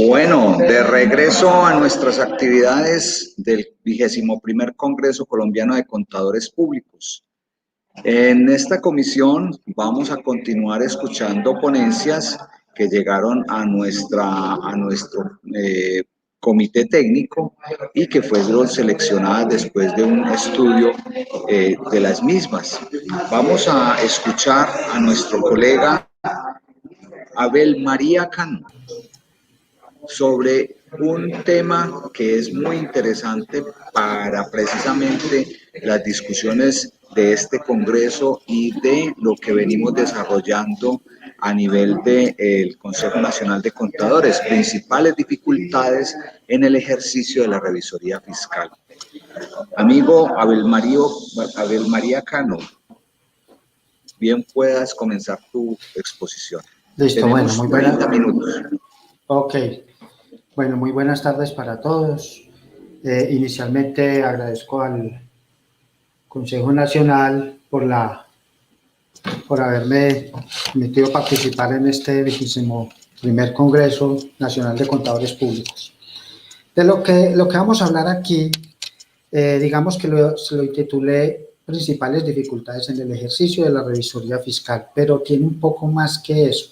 Bueno, de regreso a nuestras actividades del 21º Congreso Colombiano de Contadores Públicos. En esta comisión vamos a continuar escuchando ponencias que llegaron a nuestro comité técnico y que fueron seleccionadas después de un estudio de las mismas. Vamos a escuchar a nuestro colega Abel María Cano sobre un tema que es muy interesante para precisamente las discusiones de este Congreso y de lo que venimos desarrollando a nivel del Consejo Nacional de Contadores, principales dificultades en el ejercicio de la revisoría fiscal. Amigo Abel María Cano, bien puedas comenzar tu exposición. Listo, Tenemos bueno, muy 30 minutos. Ok, bueno, muy buenas tardes para todos. Inicialmente agradezco al Consejo Nacional por haberme permitido participar en este 21º Congreso Nacional de Contadores Públicos. De lo que vamos a hablar aquí, digamos que se lo intitulé Principales dificultades en el ejercicio de la revisoría fiscal, pero tiene un poco más que eso.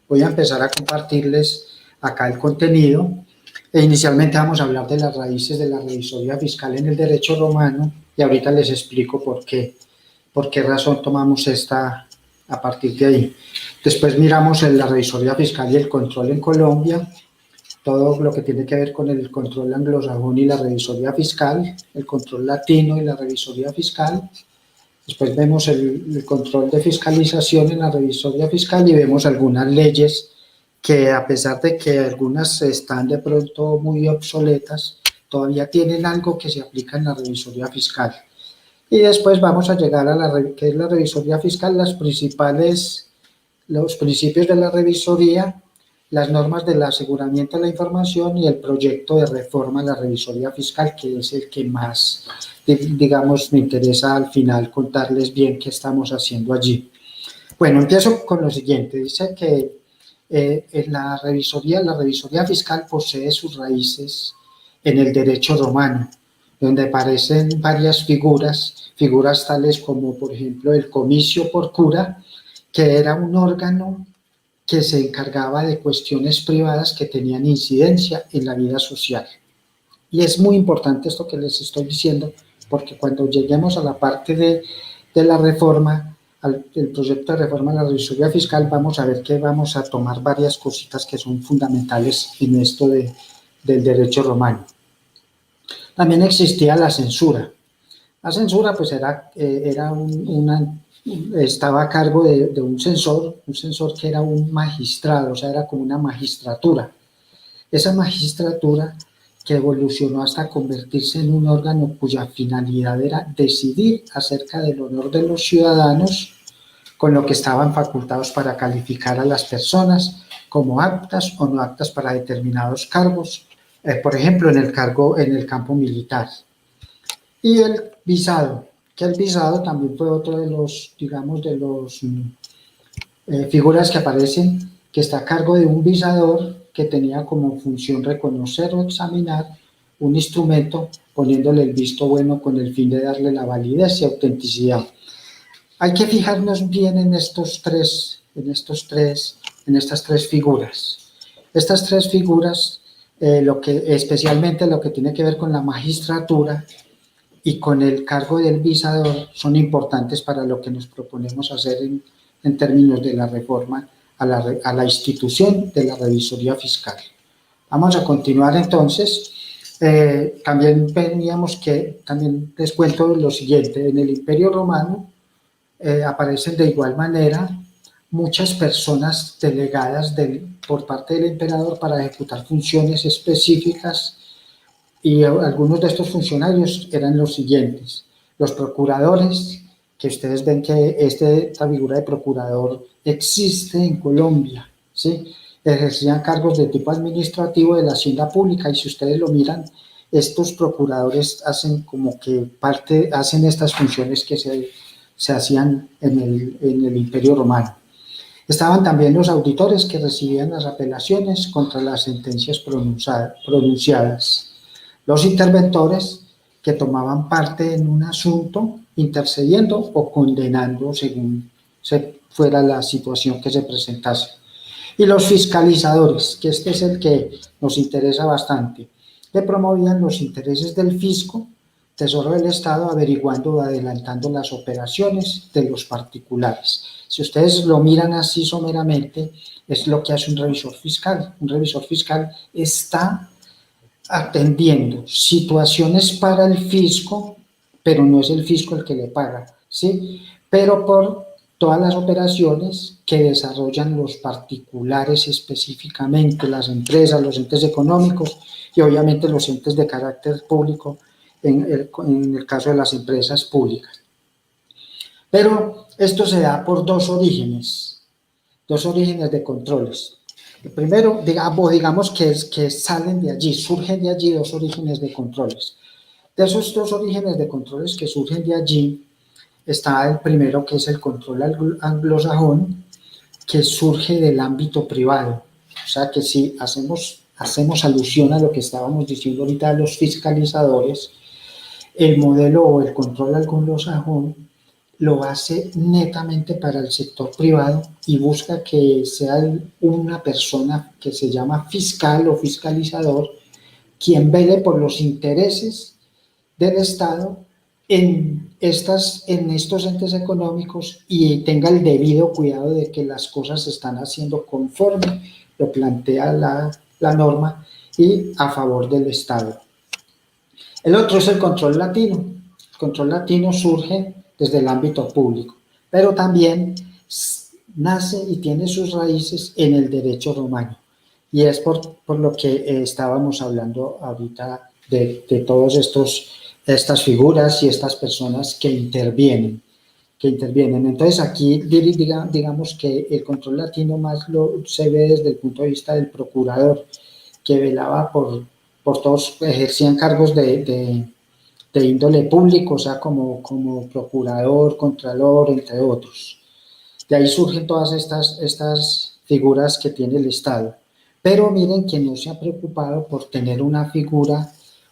Voy a empezar a compartirles acá el contenido. Inicialmente vamos a hablar de las raíces de la revisoría fiscal en el derecho romano y ahorita les explico por qué razón tomamos esta a partir de ahí. Después miramos la revisoría fiscal y el control en Colombia, todo lo que tiene que ver con el control anglosajón y la revisoría fiscal, el control latino y la revisoría fiscal. Después vemos el control de fiscalización en la revisoría fiscal y vemos algunas leyes que, a pesar de que algunas están de pronto muy obsoletas, todavía tienen algo que se aplica en la revisoría fiscal. Y después vamos a llegar a que es la revisoría fiscal, los principios de la revisoría, las normas del aseguramiento de la información y el proyecto de reforma a la revisoría fiscal, que es el que más, digamos, me interesa al final contarles bien qué estamos haciendo allí. Bueno, empiezo con lo siguiente. Dice que en la revisoría fiscal posee sus raíces en el derecho romano, donde aparecen varias figuras tales como, por ejemplo, el comicio por cura, que era un órgano que se encargaba de cuestiones privadas que tenían incidencia en la vida social. Y es muy importante esto que les estoy diciendo, porque cuando lleguemos a la parte de la reforma, el proyecto de reforma a la revisoría fiscal, vamos a ver que vamos a tomar varias cositas que son fundamentales en esto del derecho romano. También existía la censura. La censura pues estaba a cargo de un censor que era un magistrado, o sea, era como una magistratura. Esa magistratura que evolucionó hasta convertirse en un órgano cuya finalidad era decidir acerca del honor de los ciudadanos, con lo que estaban facultados para calificar a las personas como aptas o no aptas para determinados cargos, por ejemplo, en el campo militar. Y el visado, que el visado también fue otro de los, digamos, figuras que aparecen, que está a cargo de un visador que tenía como función reconocer o examinar un instrumento, poniéndole el visto bueno con el fin de darle la validez y autenticidad. Hay que fijarnos bien en estas tres figuras. Estas tres figuras, especialmente lo que tiene que ver con la magistratura y con el cargo del visador, son importantes para lo que nos proponemos hacer en términos de la reforma a la institución de la revisoría fiscal. Vamos a continuar entonces. También les cuento lo siguiente: en el Imperio Romano aparecen de igual manera muchas personas delegadas por parte del emperador para ejecutar funciones específicas, y algunos de estos funcionarios eran los siguientes: los procuradores, que ustedes ven que esta figura de procurador existe en Colombia, ¿sí? Ejercían cargos de tipo administrativo de la hacienda pública, y si ustedes lo miran, estos procuradores hacen estas funciones que se hacían en el Imperio Romano. Estaban también los auditores que recibían las apelaciones contra las sentencias pronunciadas, los interventores que tomaban parte en un asunto intercediendo o condenando según fuera la situación que se presentase. Y los fiscalizadores, que este es el que nos interesa bastante, que promovían los intereses del fisco, Tesoro del Estado, averiguando o adelantando las operaciones de los particulares. Si ustedes lo miran así someramente, es lo que hace un revisor fiscal. Un revisor fiscal está atendiendo situaciones para el fisco, pero no es el fisco el que le paga, ¿sí? Pero por todas las operaciones que desarrollan los particulares específicamente, las empresas, los entes económicos y obviamente los entes de carácter público en el caso de las empresas públicas. Pero esto se da por dos orígenes de controles. El primero, digamos que salen de allí, surgen de allí dos orígenes de controles. De esos dos orígenes de controles que surgen de allí, está el primero, que es el control anglosajón, que surge del ámbito privado. O sea que si hacemos alusión a lo que estábamos diciendo ahorita de los fiscalizadores, el modelo o el control anglosajón lo hace netamente para el sector privado y busca que sea una persona que se llama fiscal o fiscalizador quien vele por los intereses del Estado en estos entes económicos y tenga el debido cuidado de que las cosas se están haciendo conforme lo plantea la norma y a favor del Estado. El otro es el control latino. El control latino surge desde el ámbito público, pero también nace y tiene sus raíces en el derecho romano. Y es por lo que estábamos hablando ahorita de todas estas figuras y estas personas que intervienen. Entonces aquí digamos que el control latino más se ve desde el punto de vista del procurador, que velaba por todos, ejercían cargos de índole público, o sea, como procurador, contralor, entre otros. De ahí surgen todas estas figuras que tiene el Estado. Pero miren que no se ha preocupado por tener una figura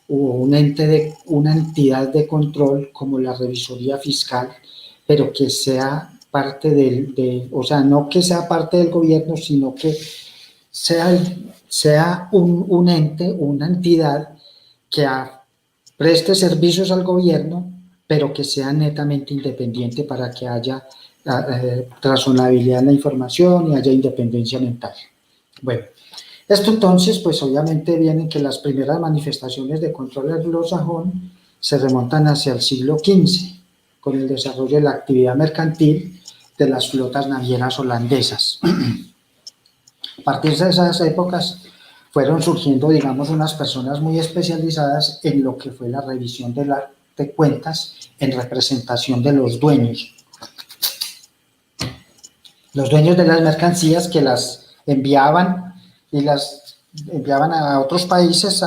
o una entidad de control como la revisoría fiscal, pero que sea parte o sea, no que sea parte del gobierno, sino que sea un ente, una entidad que preste servicios al gobierno, pero que sea netamente independiente para que haya razonabilidad en la información y haya independencia mental. Bueno, esto entonces, pues obviamente vienen que las primeras manifestaciones de control anglosajón se remontan hacia el siglo XV, con el desarrollo de la actividad mercantil de las flotas navieras holandesas. A partir de esas épocas fueron surgiendo, digamos, unas personas muy especializadas en lo que fue la revisión de cuentas en representación de los dueños. Los dueños de las mercancías que las enviaban y las enviaban a otros países,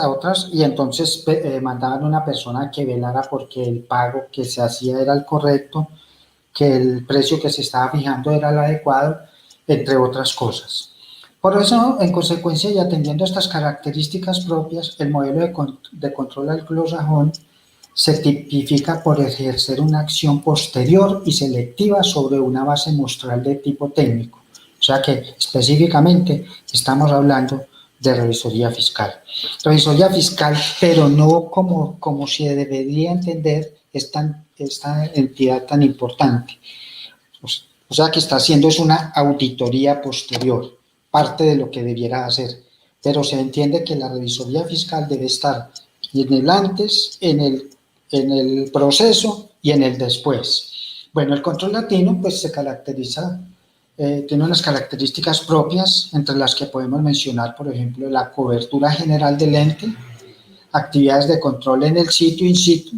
y entonces mandaban una persona que velara porque el pago que se hacía era el correcto, que el precio que se estaba fijando era el adecuado, entre otras cosas. Por eso, en consecuencia y atendiendo a estas características propias, el modelo de control anglosajón se tipifica por ejercer una acción posterior y selectiva sobre una base muestral de tipo técnico. O sea que específicamente estamos hablando de revisoría fiscal. Revisoría fiscal, pero no como se debería entender esta entidad tan importante. O sea que está haciendo es una auditoría posterior, parte de lo que debiera hacer. Pero se entiende que la revisoría fiscal debe estar en el antes, en el proceso y en el después. Bueno, el control latino pues se caracteriza, tiene unas características propias, entre las que podemos mencionar, por ejemplo, la cobertura general del ente, actividades de control en el sitio in situ,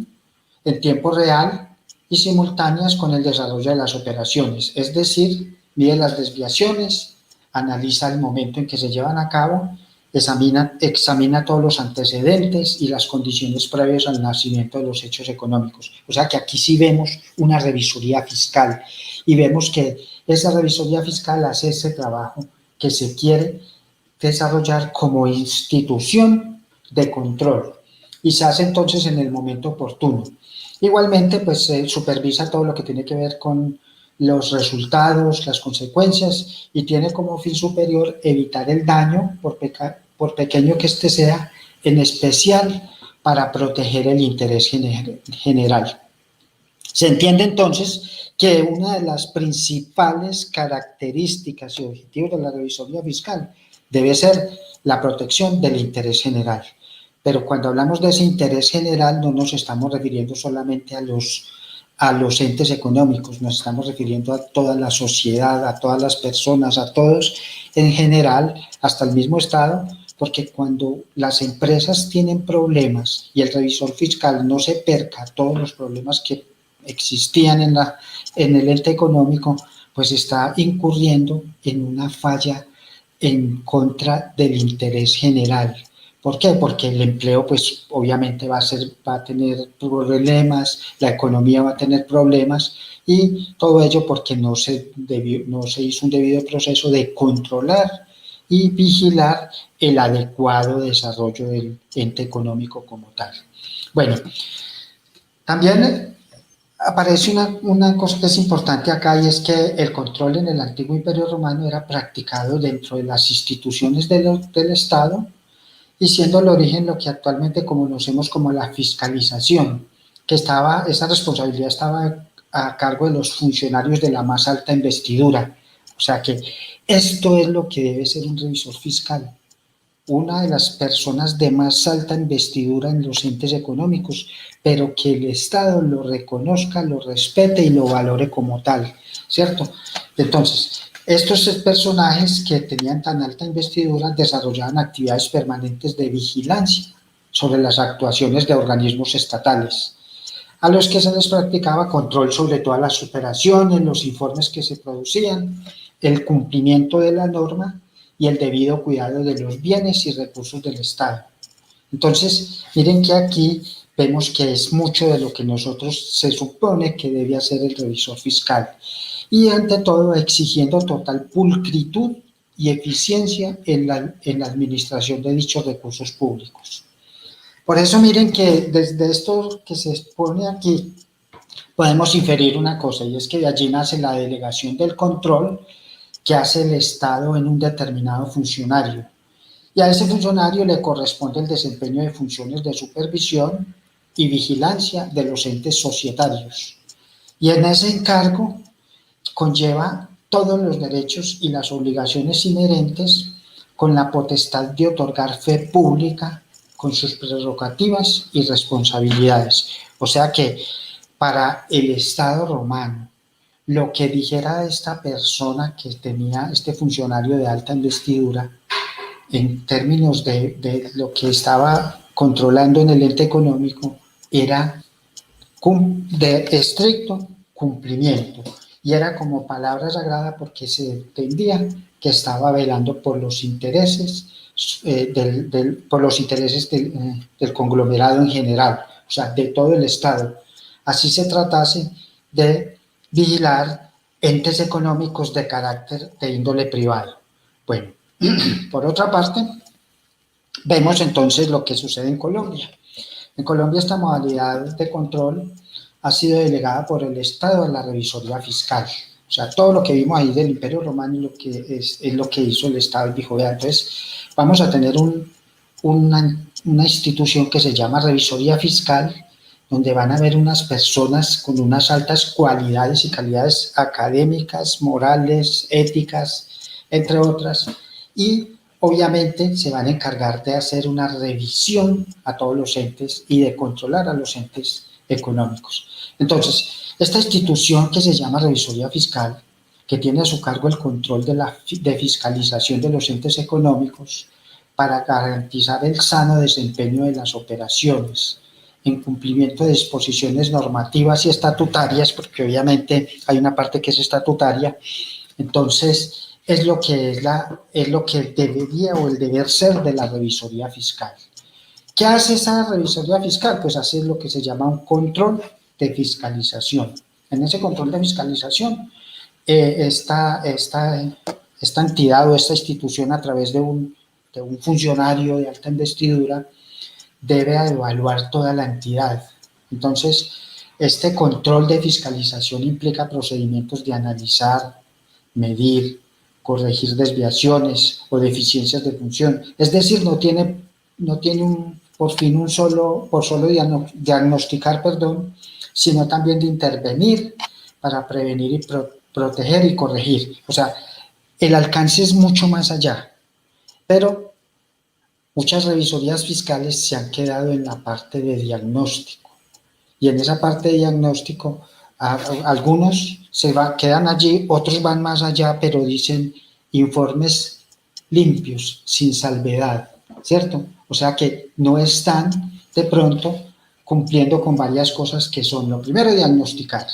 en tiempo real y simultáneas con el desarrollo de las operaciones, es decir, mide las desviaciones, analiza el momento en que se llevan a cabo, examina todos los antecedentes y las condiciones previas al nacimiento de los hechos económicos. O sea que aquí sí vemos una revisoría fiscal y vemos que esa revisoría fiscal hace ese trabajo que se quiere desarrollar como institución de control y se hace entonces en el momento oportuno. Igualmente, pues se supervisa todo lo que tiene que ver con los resultados, las consecuencias y tiene como fin superior evitar el daño, por pequeño que éste sea, en especial para proteger el interés general. Se entiende entonces que una de las principales características y objetivos de la revisoría fiscal debe ser la protección del interés general. Pero cuando hablamos de ese interés general no nos estamos refiriendo solamente a los entes económicos, nos estamos refiriendo a toda la sociedad, a todas las personas, a todos en general, hasta el mismo Estado, porque cuando las empresas tienen problemas y el revisor fiscal no se perca todos los problemas que existían en el ente económico, pues está incurriendo en una falla en contra del interés general. ¿Por qué? Porque el empleo, pues obviamente va a tener problemas, la economía va a tener problemas y todo ello porque no se hizo un debido proceso de controlar y vigilar el adecuado desarrollo del ente económico como tal. Bueno, también aparece una cosa que es importante acá y es que el control en el antiguo Imperio Romano era practicado dentro de las instituciones del Estado y siendo el origen lo que actualmente conocemos como la fiscalización, que esa responsabilidad estaba a cargo de los funcionarios de la más alta investidura. O sea que esto es lo que debe ser un revisor fiscal, una de las personas de más alta investidura en los entes económicos, pero que el Estado lo reconozca, lo respete y lo valore como tal, ¿cierto? Entonces, estos personajes que tenían tan alta investidura desarrollaban actividades permanentes de vigilancia sobre las actuaciones de organismos estatales, a los que se les practicaba control sobre todas las operaciones, los informes que se producían, el cumplimiento de la norma y el debido cuidado de los bienes y recursos del Estado. Entonces, miren que aquí vemos que es mucho de lo que nosotros se supone que debe hacer el revisor fiscal. Y ante todo, exigiendo total pulcritud y eficiencia en la administración de dichos recursos públicos. Por eso miren que desde esto que se expone aquí, podemos inferir una cosa, y es que de allí nace la delegación del control que hace el Estado en un determinado funcionario. Y a ese funcionario le corresponde el desempeño de funciones de supervisión y vigilancia de los entes societarios. Y en ese encargo conlleva todos los derechos y las obligaciones inherentes con la potestad de otorgar fe pública con sus prerrogativas y responsabilidades. O sea que para el Estado romano, lo que dijera esta persona que tenía este funcionario de alta investidura en términos de lo que estaba controlando en el ente económico era de estricto cumplimiento y era como palabra sagrada porque se entendía que estaba velando por los intereses del conglomerado en general, o sea, de todo el Estado. Así se tratase de vigilar entes económicos de carácter de índole privado. Bueno, por otra parte, vemos entonces lo que sucede en Colombia. En Colombia esta modalidad de control ha sido delegada por el Estado a la revisoría fiscal. O sea, todo lo que vimos ahí del Imperio Romano lo que es lo que hizo el Estado y dijo, vea, entonces vamos a tener una institución que se llama revisoría fiscal, donde van a haber unas personas con unas altas cualidades y calidades académicas, morales, éticas, entre otras, y obviamente se van a encargar de hacer una revisión a todos los entes y de controlar a los entes económicos. Entonces, esta institución que se llama revisoría fiscal, que tiene a su cargo el control de fiscalización de los entes económicos para garantizar el sano desempeño de las operaciones, en cumplimiento de disposiciones normativas y estatutarias, porque obviamente hay una parte que es estatutaria, entonces es lo que debería o el deber ser de la revisoría fiscal. ¿Qué hace esa revisoría fiscal? Pues hace lo que se llama un control de fiscalización. En ese control de fiscalización esta entidad o esta institución, a través de un funcionario de alta investidura, debe evaluar toda la entidad. Entonces, este control de fiscalización implica procedimientos de analizar, medir, corregir desviaciones o deficiencias de función. Es decir, no tiene por solo diagnosticar, sino también de intervenir para prevenir y proteger y corregir. O sea, el alcance es mucho más allá, pero muchas revisorías fiscales se han quedado en la parte de diagnóstico, y en esa parte de diagnóstico algunos quedan allí, otros van más allá, pero dicen informes limpios, sin salvedad, ¿cierto? O sea que no están de pronto cumpliendo con varias cosas que son: lo primero, diagnosticar,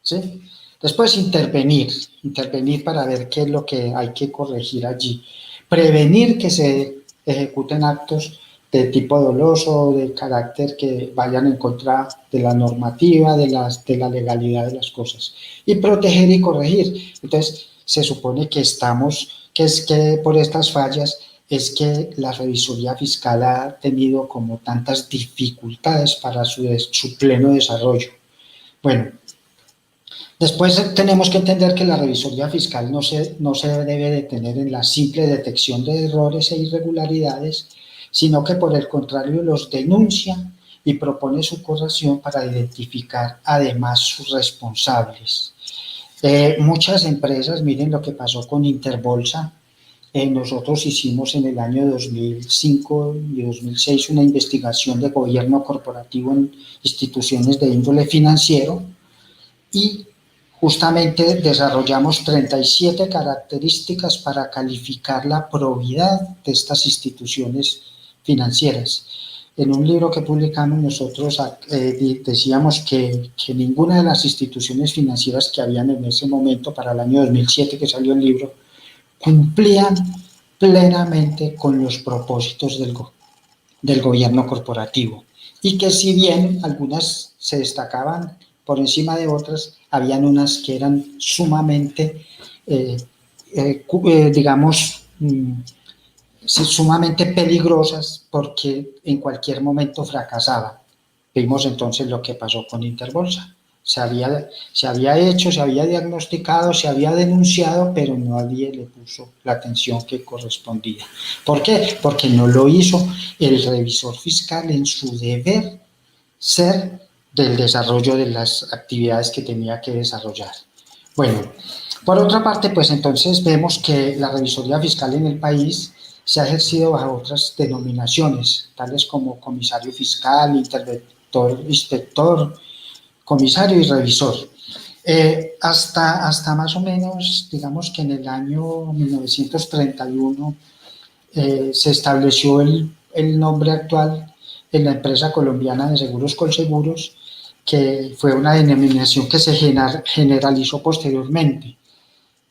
¿sí? Después, intervenir para ver qué es lo que hay que corregir allí, prevenir que se ejecuten actos de tipo doloso, de carácter que vayan en contra de la normativa, de la legalidad de las cosas, y proteger y corregir. Entonces, se supone que por estas fallas es que la revisoría fiscal ha tenido como tantas dificultades para su pleno desarrollo. Bueno, después tenemos que entender que la revisoría fiscal no se debe detener en la simple detección de errores e irregularidades, sino que por el contrario los denuncia y propone su corrección para identificar además sus responsables. Muchas empresas, miren lo que pasó con Interbolsa. Nosotros hicimos en el año 2005 y 2006 una investigación de gobierno corporativo en instituciones de índole financiero, y justamente desarrollamos 37 características para calificar la probidad de estas instituciones financieras. En un libro que publicamos nosotros decíamos que ninguna de las instituciones financieras que habían en ese momento, para el año 2007 que salió el libro, cumplían plenamente con los propósitos del gobierno corporativo, y que si bien algunas se destacaban por encima de otras, habían unas que eran sumamente, sumamente peligrosas, porque en cualquier momento fracasaban. Vimos entonces lo que pasó con Interbolsa. Se había hecho, se había diagnosticado, se había denunciado, pero nadie le puso la atención que correspondía. ¿Por qué? Porque no lo hizo el revisor fiscal en su deber ser del desarrollo de las actividades que tenía que desarrollar. Bueno, por otra parte, pues entonces vemos que la revisoría fiscal en el país se ha ejercido bajo otras denominaciones, tales como comisario fiscal, interventor, inspector, comisario y revisor. Hasta más o menos, digamos que en el año 1931 se estableció el nombre actual en la empresa colombiana de seguros Colseguros, que fue una denominación que se generalizó posteriormente,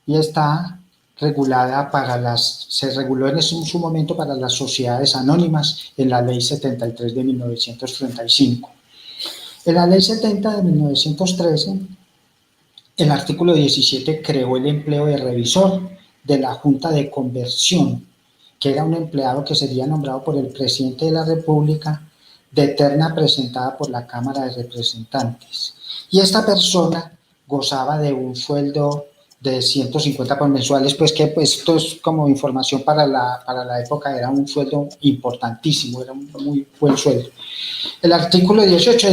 y está regulada se reguló en su momento para las sociedades anónimas en la Ley 73 de 1935. En la Ley 70 de 1913, el artículo 17 creó el empleo de revisor de la Junta de Conversión, que era un empleado que sería nombrado por el presidente de la República de terna presentada por la Cámara de Representantes. Y esta persona gozaba de un sueldo de 150 por mensuales, pues esto es como información para la época, era un sueldo importantísimo, era un muy buen sueldo. El artículo 18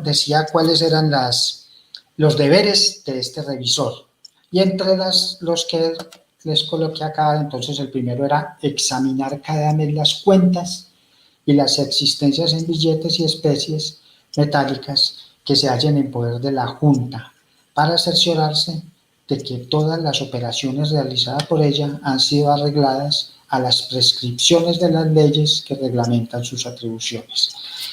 decía cuáles eran los deberes de este revisor, y entre los que les coloqué acá, entonces el primero era examinar cada mes las cuentas y las existencias en billetes y especies metálicas que se hallen en poder de la Junta, para cerciorarse de que todas las operaciones realizadas por ella han sido arregladas a las prescripciones de las leyes que reglamentan sus atribuciones.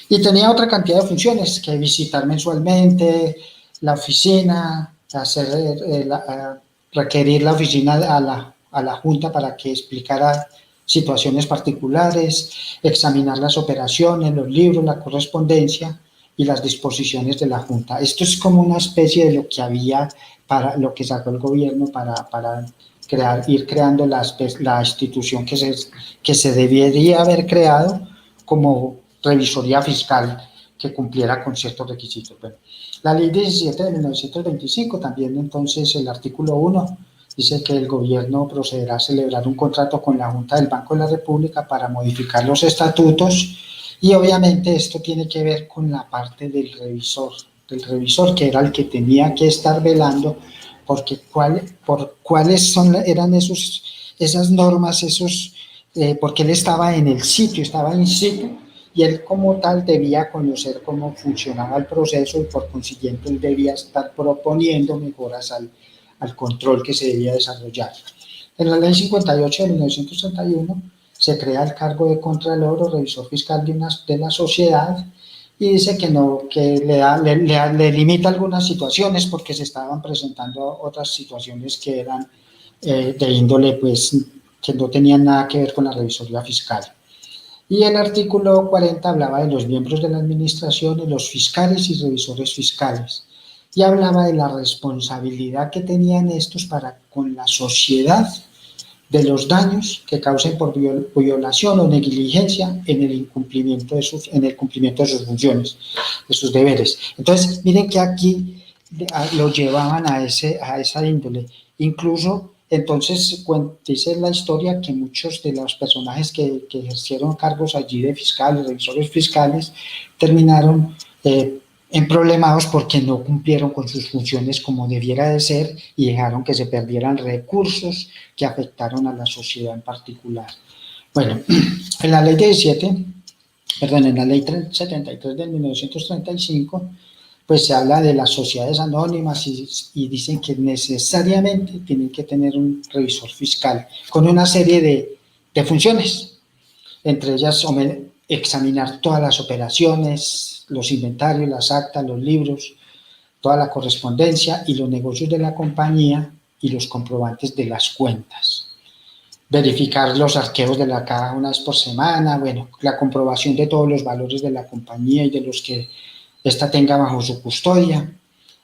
Y tenía otra cantidad de funciones, que visitar mensualmente la oficina, requerir la oficina a la Junta para que explicara situaciones particulares, examinar las operaciones, los libros, la correspondencia, y las disposiciones de la Junta. Esto es como una especie de lo que había para lo que sacó el gobierno para ir creando la institución que se debería haber creado como revisoría fiscal que cumpliera con ciertos requisitos. Bueno, la ley 17 de 1925, también entonces el artículo 1, dice que el gobierno procederá a celebrar un contrato con la Junta del Banco de la República para modificar los estatutos, y obviamente esto tiene que ver con la parte del revisor que era el que tenía que estar velando porque cuáles eran esas normas, porque él estaba en el sitio, estaba in situ, y él como tal debía conocer cómo funcionaba el proceso y por consiguiente él debía estar proponiendo mejoras al control que se debía desarrollar. En la ley 58 de 1931 se crea el cargo de Contralor o Revisor Fiscal de la sociedad, y dice que no, que le limita algunas situaciones porque se estaban presentando otras situaciones que eran de índole, pues, que no tenían nada que ver con la revisoría fiscal. Y el artículo 40 hablaba de los miembros de la administración, de los fiscales y revisores fiscales, y hablaba de la responsabilidad que tenían estos para con la sociedad de los daños que causen por violación o negligencia en el cumplimiento de sus funciones, de sus deberes. Entonces, miren que aquí lo llevaban a esa índole. Incluso, entonces, dice la historia que muchos de los personajes que ejercieron cargos allí de fiscales, revisores fiscales, terminaron emproblemados porque no cumplieron con sus funciones como debiera de ser y dejaron que se perdieran recursos que afectaron a la sociedad en particular. Bueno, en la ley 73 de 1935, pues se habla de las sociedades anónimas y dicen que necesariamente tienen que tener un revisor fiscal con una serie de funciones, entre ellas examinar todas las operaciones, los inventarios, las actas, los libros, toda la correspondencia y los negocios de la compañía y los comprobantes de las cuentas. Verificar los arquivos de la caja una vez por semana, bueno, la comprobación de todos los valores de la compañía y de los que ésta tenga bajo su custodia,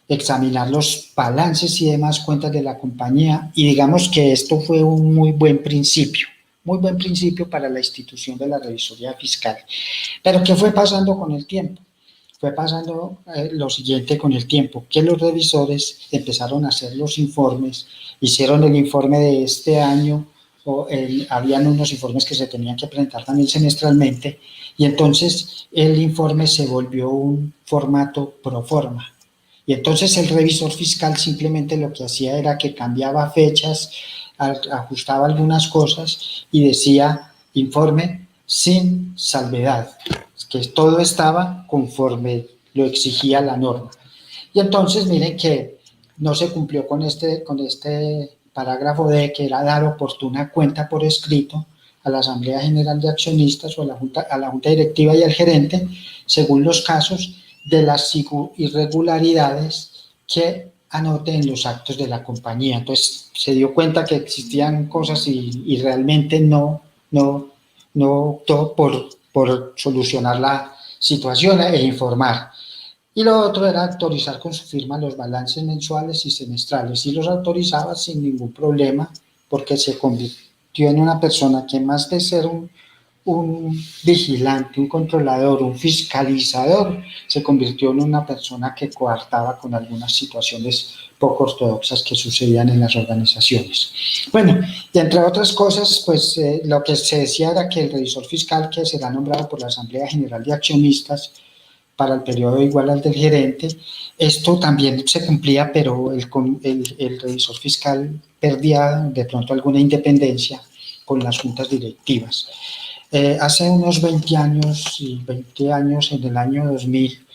examinar los balances y demás cuentas de la compañía, y digamos que esto fue un muy buen principio para la institución de la revisoría fiscal. Pero ¿qué fue pasando con el tiempo? Fue pasando lo siguiente con el tiempo, que los revisores empezaron a hacer los informes, hicieron el informe de este año, habían unos informes que se tenían que presentar también semestralmente, y entonces el informe se volvió un formato pro forma. Y entonces el revisor fiscal simplemente lo que hacía era que cambiaba fechas, ajustaba algunas cosas y decía informe sin salvedad, que todo estaba conforme lo exigía la norma. Y entonces miren que no se cumplió con este parágrafo D, que era dar oportuna cuenta por escrito a la Asamblea General de Accionistas o a la Junta Directiva y al gerente, según los casos de las irregularidades que anote en los actos de la compañía. Entonces se dio cuenta que existían cosas y realmente no optó por solucionar la situación e informar. Y lo otro era autorizar con su firma los balances mensuales y semestrales, y los autorizaba sin ningún problema, porque se convirtió en una persona que, más de ser un vigilante, un controlador, un fiscalizador, se convirtió en una persona que coartaba con algunas situaciones poco ortodoxas que sucedían en las organizaciones. Bueno, y entre otras cosas, pues lo que se decía era que el revisor fiscal, que será nombrado por la Asamblea General de Accionistas para el periodo igual al del gerente, esto también se cumplía, pero el revisor fiscal perdía de pronto alguna independencia con las juntas directivas. Hace unos 20 años, en el año 2000,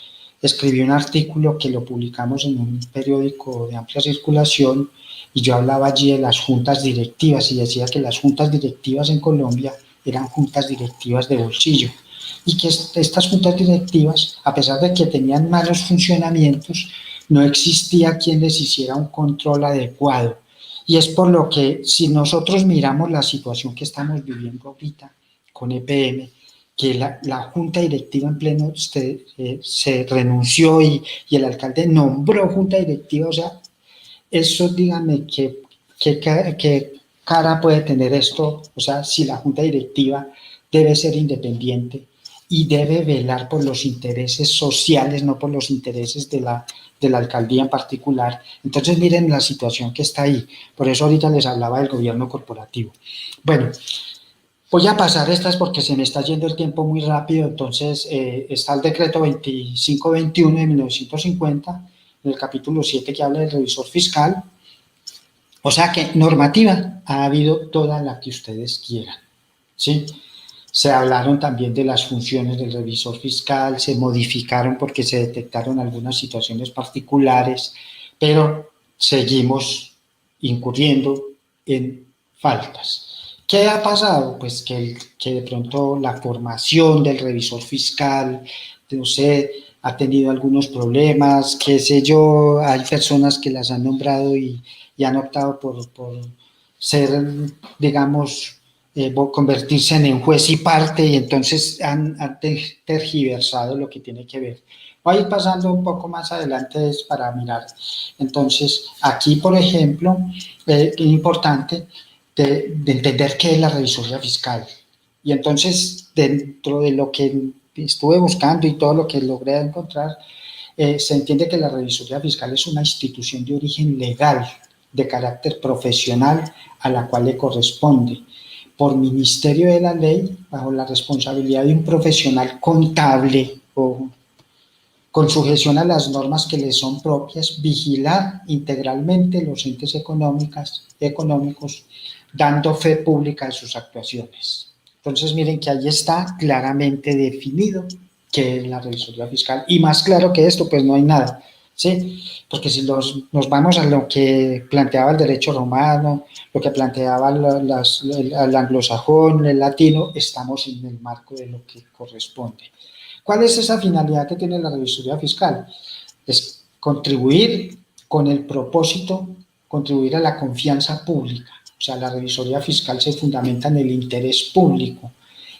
escribí un artículo que lo publicamos en un periódico de amplia circulación, y yo hablaba allí de las juntas directivas y decía que las juntas directivas en Colombia eran juntas directivas de bolsillo, y que estas juntas directivas, a pesar de que tenían malos funcionamientos, no existía quien les hiciera un control adecuado. Y es por lo que, si nosotros miramos la situación que estamos viviendo ahorita con EPM, que la junta directiva en pleno se renunció y el alcalde nombró junta directiva, o sea, eso dígame qué cara puede tener esto, o sea, si la junta directiva debe ser independiente y debe velar por los intereses sociales, no por los intereses de la alcaldía en particular. Entonces miren la situación que está ahí, por eso ahorita les hablaba del gobierno corporativo. Bueno, voy a pasar estas porque se me está yendo el tiempo muy rápido. Entonces, está el decreto 2521 de 1950, en el capítulo 7 que habla del revisor fiscal. O sea que normativa ha habido toda la que ustedes quieran, ¿sí? Se hablaron también de las funciones del revisor fiscal, se modificaron porque se detectaron algunas situaciones particulares, pero seguimos incurriendo en faltas. ¿Qué ha pasado? Pues que de pronto la formación del revisor fiscal, no sé, ha tenido algunos problemas, qué sé yo, hay personas que las han nombrado y han optado por ser, digamos, convertirse en juez y parte, y entonces han tergiversado lo que tiene que ver. Voy a ir pasando un poco más adelante es para mirar. Entonces, aquí, por ejemplo, es importante de entender qué es la revisoría fiscal. Y entonces, dentro de lo que estuve buscando y todo lo que logré encontrar, se entiende que la revisoría fiscal es una institución de origen legal, de carácter profesional, a la cual le corresponde, por ministerio de la ley, bajo la responsabilidad de un profesional contable o con sujeción a las normas que le son propias, vigilar integralmente los entes económicos, dando fe pública de sus actuaciones. Entonces, miren que ahí está claramente definido qué es la revisoría fiscal. Y más claro que esto, pues no hay nada, ¿sí? Porque si nos vamos a lo que planteaba el derecho romano, lo que planteaba el anglosajón, el latino, estamos en el marco de lo que corresponde. ¿Cuál es esa finalidad que tiene la revisoría fiscal? Es contribuir con el propósito, contribuir a la confianza pública. O sea, la revisoría fiscal se fundamenta en el interés público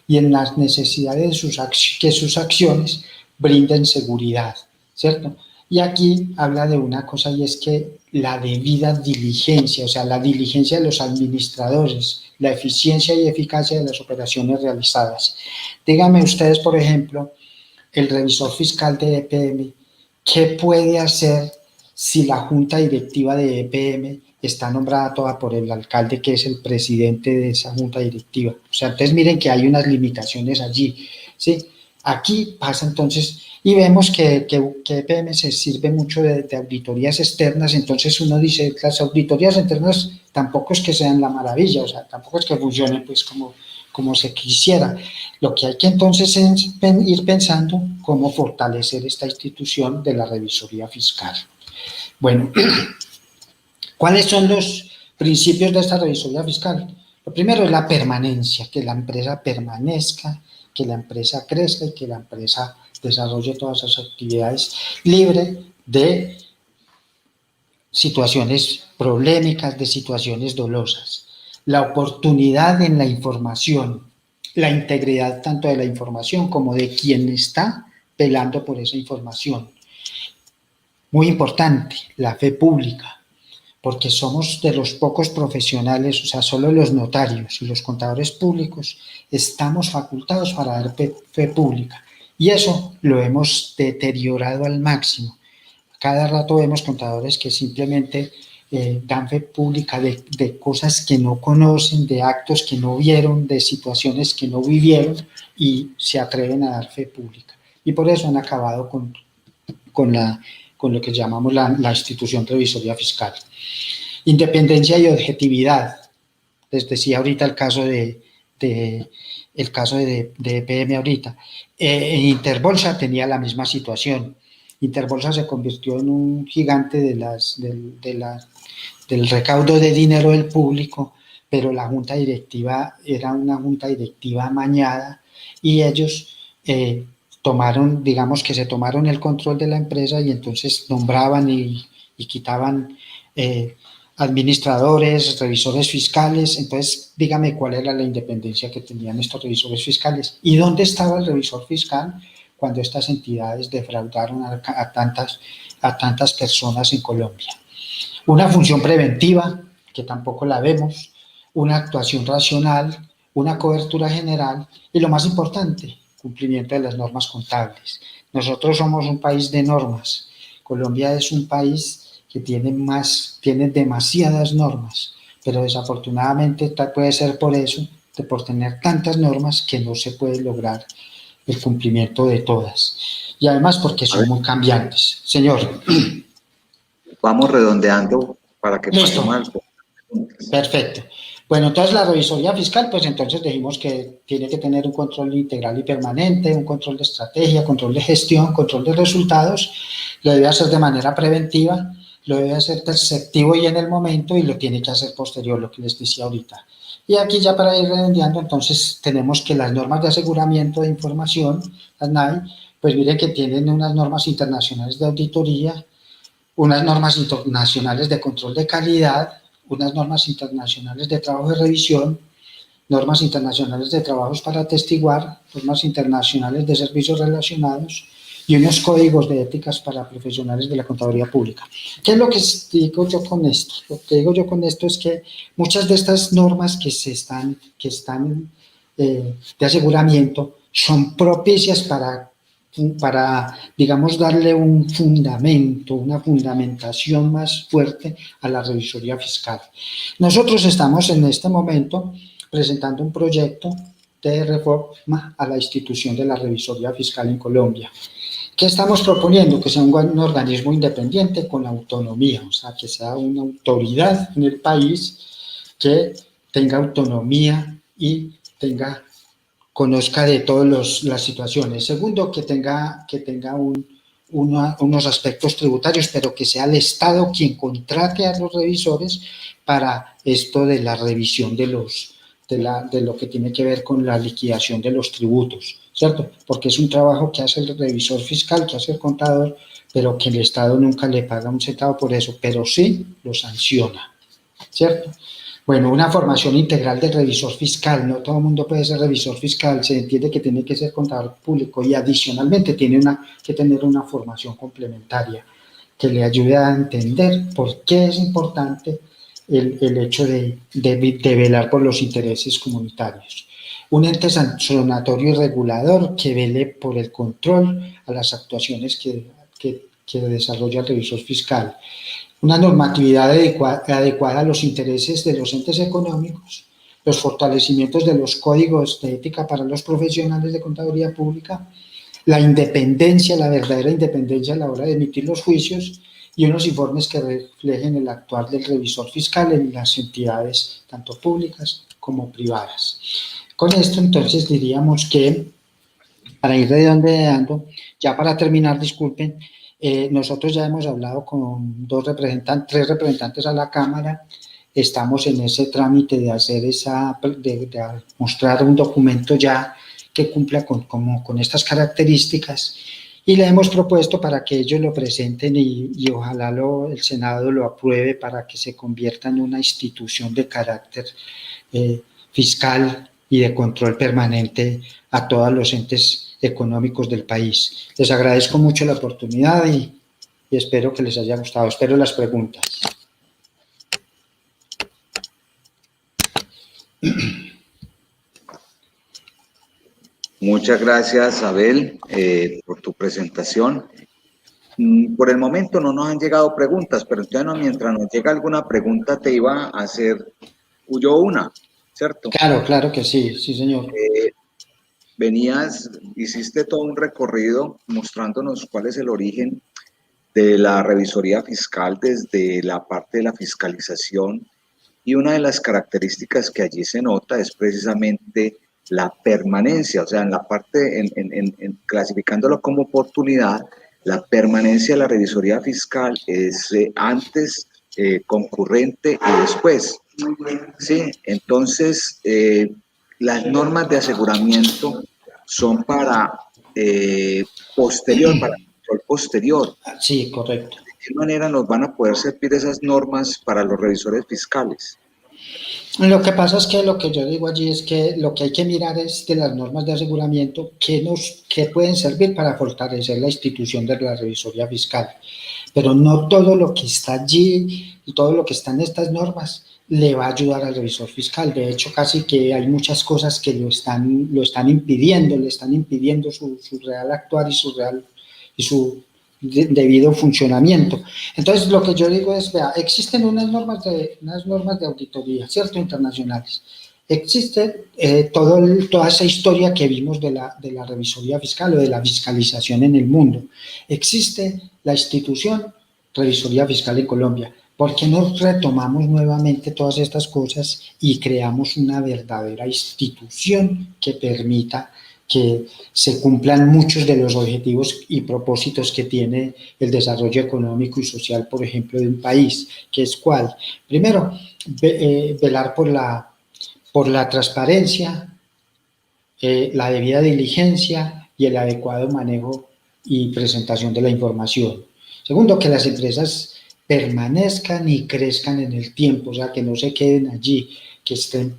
y en las necesidades de que sus acciones brinden seguridad, ¿cierto? Y aquí habla de una cosa y es que la debida diligencia, o sea, la diligencia de los administradores, la eficiencia y eficacia de las operaciones realizadas. Díganme ustedes, por ejemplo, el revisor fiscal de EPM, ¿qué puede hacer si la junta directiva de EPM está nombrada toda por el alcalde, que es el presidente de esa junta directiva? O sea, entonces miren que hay unas limitaciones allí, ¿sí? Aquí pasa entonces, y vemos que EPM se sirve mucho de auditorías externas, entonces uno dice, las auditorías externas tampoco es que sean la maravilla, o sea, tampoco es que funcionen pues como se quisiera. Lo que hay que entonces es ir pensando cómo fortalecer esta institución de la revisoría fiscal. Bueno, ¿cuáles son los principios de esta revisoría fiscal? Lo primero es la permanencia, que la empresa permanezca, que la empresa crezca y que la empresa desarrolle todas sus actividades libre de situaciones problemáticas, de situaciones dolosas. La oportunidad en la información, la integridad tanto de la información como de quien está velando por esa información. Muy importante, la fe pública, porque somos de los pocos profesionales, o sea, solo los notarios y los contadores públicos estamos facultados para dar fe pública. Y eso lo hemos deteriorado al máximo. Cada rato vemos contadores que simplemente dan fe pública de cosas que no conocen, de actos que no vieron, de situaciones que no vivieron y se atreven a dar fe pública. Y por eso han acabado con lo que llamamos la institución revisoría fiscal. Independencia y objetividad. Les decía ahorita el caso de EPM ahorita. Interbolsa tenía la misma situación. Interbolsa se convirtió en un gigante del recaudo de dinero del público, pero la junta directiva era una junta directiva amañada y ellos digamos que se tomaron el control de la empresa y entonces nombraban y quitaban administradores, revisores fiscales. Entonces, dígame cuál era la independencia que tenían estos revisores fiscales y dónde estaba el revisor fiscal cuando estas entidades defraudaron a tantas personas en Colombia. Una función preventiva, que tampoco la vemos, una actuación racional, una cobertura general y, lo más importante, cumplimiento de las normas contables. Nosotros somos un país de normas. Colombia es un país que tiene demasiadas normas, pero desafortunadamente puede ser por eso, por tener tantas normas, que no se puede lograr el cumplimiento de todas. Y además porque son muy cambiantes. Señor. Vamos redondeando para que pasemos al... Perfecto. Bueno, entonces la revisoría fiscal, pues entonces dijimos que tiene que tener un control integral y permanente, un control de estrategia, control de gestión, control de resultados. Lo debe hacer de manera preventiva, lo debe hacer perceptivo y en el momento, y lo tiene que hacer posterior, lo que les decía ahorita. Y aquí ya para ir redondeando, entonces tenemos que las normas de aseguramiento de información, las NAI, pues miren que tienen unas normas internacionales de auditoría, unas normas internacionales de control de calidad, unas normas internacionales de trabajo de revisión, normas internacionales de trabajos para atestiguar, normas internacionales de servicios relacionados y unos códigos de éticas para profesionales de la contaduría pública. ¿Qué es lo que digo yo con esto? Lo que digo yo con esto es que muchas de estas normas que están de aseguramiento son propicias para, digamos, darle un fundamento, una fundamentación más fuerte a la revisoría fiscal. Nosotros estamos en este momento presentando un proyecto de reforma a la institución de la revisoría fiscal en Colombia. ¿Qué estamos proponiendo? Que sea un organismo independiente con autonomía, o sea, que sea una autoridad en el país que tenga autonomía y conozca de todas las situaciones. Segundo, que tenga unos aspectos tributarios, pero que sea el Estado quien contrate a los revisores para esto de la revisión de lo que tiene que ver con la liquidación de los tributos, ¿cierto? Porque es un trabajo que hace el revisor fiscal, que hace el contador, pero que el Estado nunca le paga un centavo por eso, pero sí lo sanciona, ¿cierto? Bueno, una formación integral del revisor fiscal. No todo el mundo puede ser revisor fiscal, se entiende que tiene que ser contador público y adicionalmente tiene que tener una formación complementaria que le ayude a entender por qué es importante el hecho de velar por los intereses comunitarios. Un ente sancionatorio y regulador que vele por el control a las actuaciones que desarrolla el revisor fiscal. Una normatividad adecuada a los intereses de los entes económicos, los fortalecimientos de los códigos de ética para los profesionales de contaduría pública, la independencia, la verdadera independencia a la hora de emitir los juicios y unos informes que reflejen el actuar del revisor fiscal en las entidades tanto públicas como privadas. Con esto entonces diríamos que, para ir redondeando, ya para terminar, disculpen, nosotros ya hemos hablado con tres representantes a la Cámara, estamos en ese trámite de hacer de mostrar un documento ya que cumpla con estas características y le hemos propuesto para que ellos lo presenten y ojalá el Senado lo apruebe para que se convierta en una institución de carácter fiscal y de control permanente a todos los entes económicos del país. Les agradezco mucho la oportunidad y espero que les haya gustado. Espero las preguntas. Muchas gracias, Abel, por tu presentación. Por el momento no nos han llegado preguntas, pero entonces mientras nos llega alguna pregunta te iba a hacer yo una, ¿cierto? Claro que sí, sí señor. Hiciste todo un recorrido mostrándonos cuál es el origen de la revisoría fiscal desde la parte de la fiscalización y una de las características que allí se nota es precisamente la permanencia, o sea, en la parte, clasificándolo como oportunidad, la permanencia de la revisoría fiscal es antes, concurrente y después. Sí, entonces las normas de aseguramiento son para posterior, para control posterior. Sí, correcto. qué manera nos van a poder servir esas normas para los revisores fiscales? Lo que pasa es que lo que yo digo allí es que lo que hay que mirar es de las normas de aseguramiento que pueden servir para fortalecer la institución de la revisoría fiscal. Pero no todo lo que está allí y todo lo que está en estas normas le va a ayudar al revisor fiscal. De hecho, casi que hay muchas cosas que le están impidiendo su real actuar y su debido funcionamiento. Entonces, lo que yo digo es, vea, existen unas normas de auditoría, ¿cierto?, internacionales. Existe toda esa historia que vimos de la revisoría fiscal o de la fiscalización en el mundo. Existe la institución Revisoría Fiscal en Colombia. ¿Por qué no retomamos nuevamente todas estas cosas y creamos una verdadera institución que permita que se cumplan muchos de los objetivos y propósitos que tiene el desarrollo económico y social, por ejemplo, de un país, que es cuál? Primero, velar por la transparencia, la debida diligencia y el adecuado manejo y presentación de la información. Segundo, que las empresas permanezcan y crezcan en el tiempo, o sea, que no se queden allí, que estén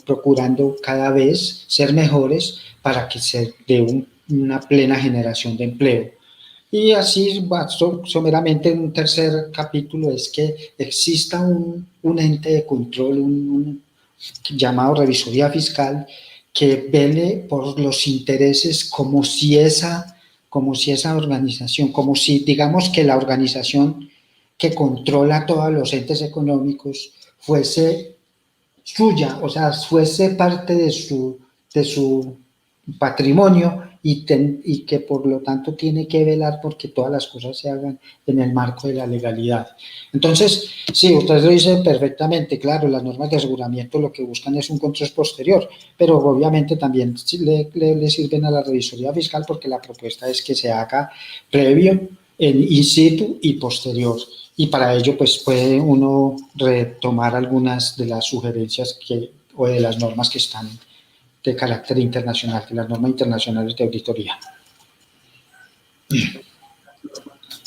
procurando cada vez ser mejores para que se dé una plena generación de empleo. Y así, someramente, un tercer capítulo es que exista un ente de control, un llamado revisoría fiscal, que vele por los intereses como si esa organización, como si digamos que la organización que controla todos los entes económicos fuese suya, o sea, fuese parte de su patrimonio y que por lo tanto tiene que velar porque todas las cosas se hagan en el marco de la legalidad. Entonces, sí, usted lo dice perfectamente, claro, las normas de aseguramiento lo que buscan es un control posterior, pero obviamente también le sirven a la revisoría fiscal porque la propuesta es que se haga previo, en in situ y posterior. Y para ello, pues puede uno retomar algunas de las sugerencias o de las normas que están de carácter internacional, de las normas internacionales de auditoría.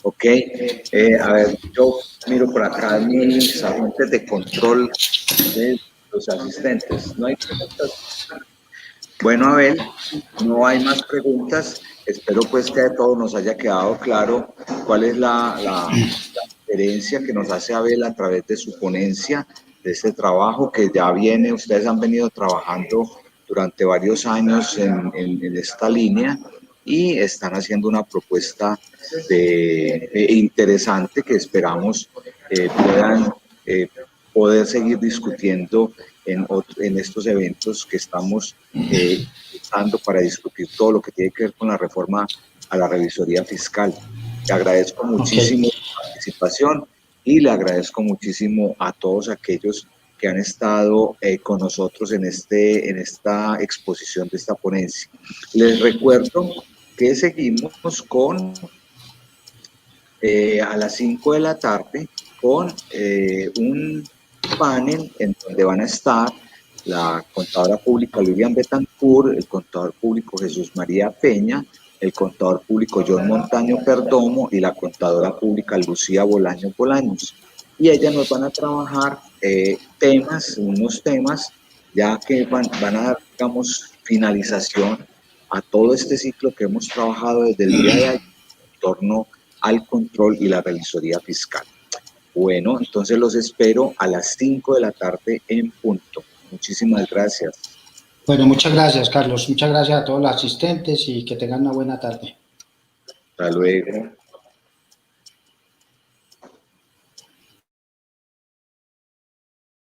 Ok, a ver, yo miro por acá mis agentes de control de los asistentes. ¿No hay preguntas? Bueno, Abel, no hay más preguntas. Espero pues que a todos nos haya quedado claro cuál es la diferencia que nos hace Abel a través de su ponencia, de este trabajo que ya viene. Ustedes han venido trabajando durante varios años en esta línea y están haciendo una propuesta interesante que esperamos puedan poder seguir discutiendo en estos eventos que estamos usando para discutir todo lo que tiene que ver con la reforma a la revisoría fiscal. Le agradezco muchísimo la participación y le agradezco muchísimo a todos aquellos que han estado con nosotros en esta exposición de esta ponencia. Les recuerdo que seguimos con a las 5 de la tarde con un panel en donde van a estar la contadora pública Lilian Betancourt, el contador público Jesús María Peña, el contador público John Montaño Perdomo y la contadora pública Lucía Bolaños Bolaños. Y ellas nos van a trabajar unos temas, ya que van a dar, digamos, finalización a todo este ciclo que hemos trabajado desde el día de ayer en torno al control y la revisoría fiscal. Bueno, entonces los espero a las 5 de la tarde en punto. Muchísimas gracias. Bueno, muchas gracias, Carlos. Muchas gracias a todos los asistentes y que tengan una buena tarde. Hasta luego.